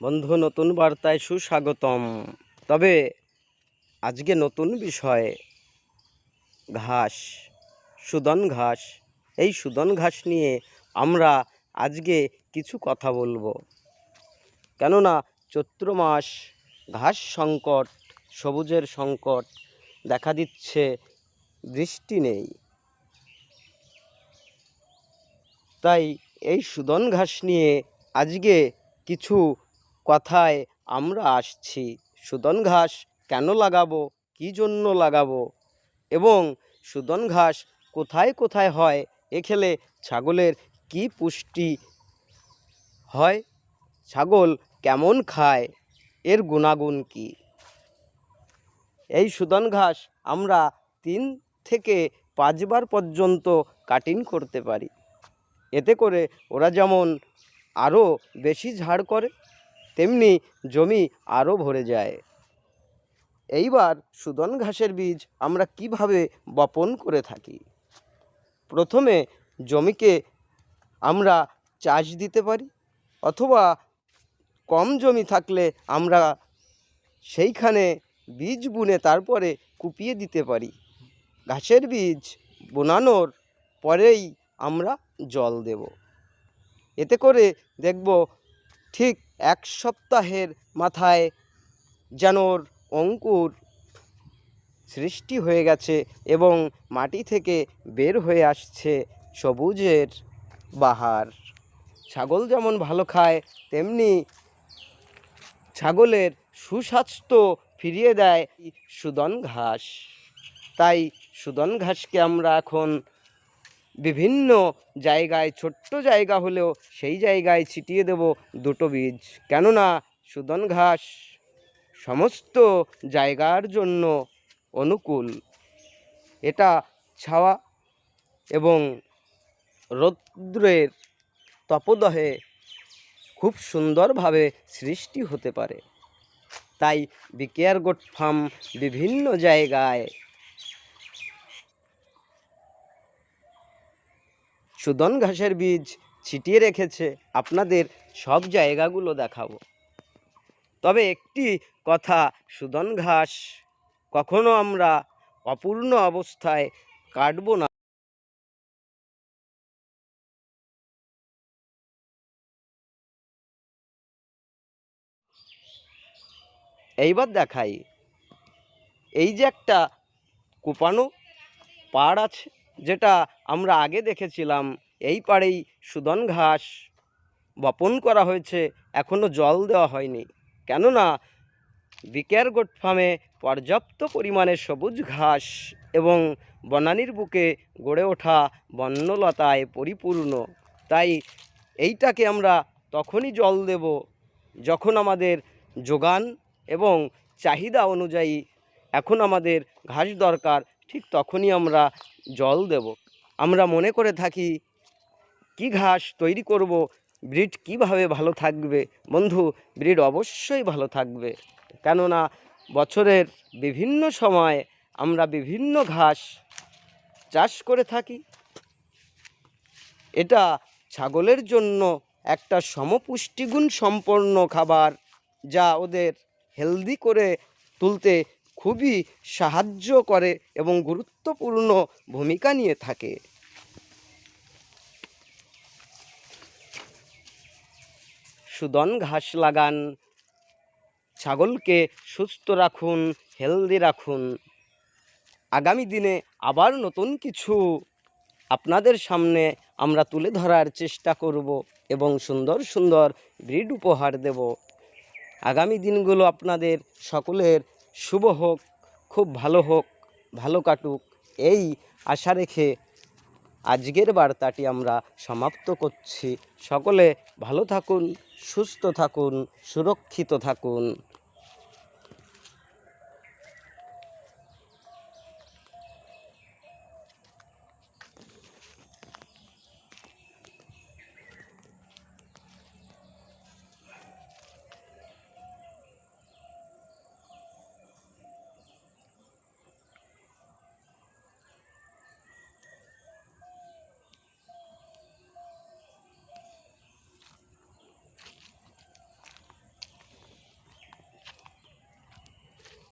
বন্ধু, নতুন বার্তায় সুস্বাগতম। তবে আজকে নতুন বিষয়, ঘাস, সুদন ঘাস। এই সুদন ঘাস নিয়ে আমরা আজকে কিছু কথা বলবো। কেননা চৈত্র মাস, ঘাস সংকট, সবুজের সংকট দেখা দিচ্ছে, বৃষ্টি নেই। তাই এই সুদন ঘাস নিয়ে আজকে কিছু কথায় আমরা আসছি। সুদন ঘাস কেন লাগাবো, কী জন্য লাগাবো, এবং সুদন ঘাস কোথায় কোথায় হয়, এ খেলে ছাগলের কি পুষ্টি হয়, ছাগল কেমন খায়, এর গুণাগুণ কি। এই সুদন ঘাস আমরা 3 থেকে 5 বার পর্যন্ত কাটিং করতে পারি। এতে করে ওরা যেমন আরও বেশি ঝাড় করে, তেমনি জমি আরও ভরে যায়। এইবার সুদন ঘাসের বীজ আমরা কিভাবে বপন করে থাকি। প্রথমে জমিকে আমরা চাষ দিতে পারি, অথবা কম জমি থাকলে আমরা সেইখানে বীজ বুনে তারপরে কুপিয়ে দিতে পারি। ঘাসের বীজ বোনানোর পরেই আমরা জল দেব। এতে করে দেখব ঠিক 1 সপ্তাহের মাথায় যেন ওর অঙ্কুর সৃষ্টি হয়ে গেছে এবং মাটি থেকে বের হয়ে আসছে সবুজের বাহার। ছাগল যেমন ভালো খায়, তেমনি ছাগলের সুস্বাস্থ্য ফিরিয়ে দেয় সুদন ঘাস। তাই সুদন ঘাসকে আমরা এখন বিভিন্ন জায়গায়, ছোট্ট জায়গা হলেও সেই জায়গায় ছিটিয়ে দেব 2টো বীজ। কেননা সুদন ঘাস সমস্ত জায়গার জন্য অনুকূল। এটা ছাওয়া এবং রৌদ্রের তপোদহে খুব সুন্দরভাবে সৃষ্টি হতে পারে। তাই বিকেআর গোট ফার্ম বিভিন্ন জায়গায় সুদন ঘাসের বীজ ছিটিয়ে রেখেছে, আপনাদের সব জায়গাগুলো দেখাবো। তবে একটি কথা, সুদন ঘাস কখনো আমরা অপূর্ণ অবস্থায় কাটবো না। এইবার দেখাই, এই যে একটা কোপানো পাড় আছে, যেটা আমরা আগে দেখেছিলাম, এই পাড়েই সুদন ঘাস বপন করা হয়েছে, এখনও জল দেওয়া হয়নি। কেননা বিকেআর গোট ফার্মে পর্যাপ্ত পরিমাণে সবুজ ঘাস এবং বনানীর বুকে গড়ে ওঠা বন্যলতায় পরিপূর্ণ। তাই এইটাকে আমরা তখনই জল দেব যখন আমাদের যোগান এবং চাহিদা অনুযায়ী এখন আমাদের ঘাস দরকার, ঠিক তখনই আমরা জল দেব। আমরা মনে করে থাকি কি ঘাস তৈরি করব, ব্রিড কিভাবে ভালো থাকবে। বন্ধু, ব্রিড অবশ্যই ভালো থাকবে, কেননা বছরের বিভিন্ন সময় আমরা বিভিন্ন ঘাস চাষ করে থাকি। এটা ছাগলের জন্য একটা সমপুষ্টিগুণ সম্পন্ন খাবার, যা ওদের হেলদি করে তুলতে খুবই সাহায্য করে এবং গুরুত্বপূর্ণ ভূমিকা নিয়ে থাকে। সুদন ঘাস লাগান, ছাগলকে সুস্থ রাখুন, হেলদি রাখুন। আগামী দিনে আবার নতুন কিছু আপনাদের সামনে আমরা তুলে ধরার চেষ্টা করব এবং সুন্দর সুন্দর ব্রিড উপহার দেব। আগামী দিনগুলো আপনাদের সকলের শুভ হোক, খুব ভালো হোক, ভালো কাটুক, এই আশা রেখে আজকের বার্তাটি আমরা সমাপ্ত করছি। সকলে ভালো থাকুন, সুস্থ থাকুন, সুরক্ষিত থাকুন।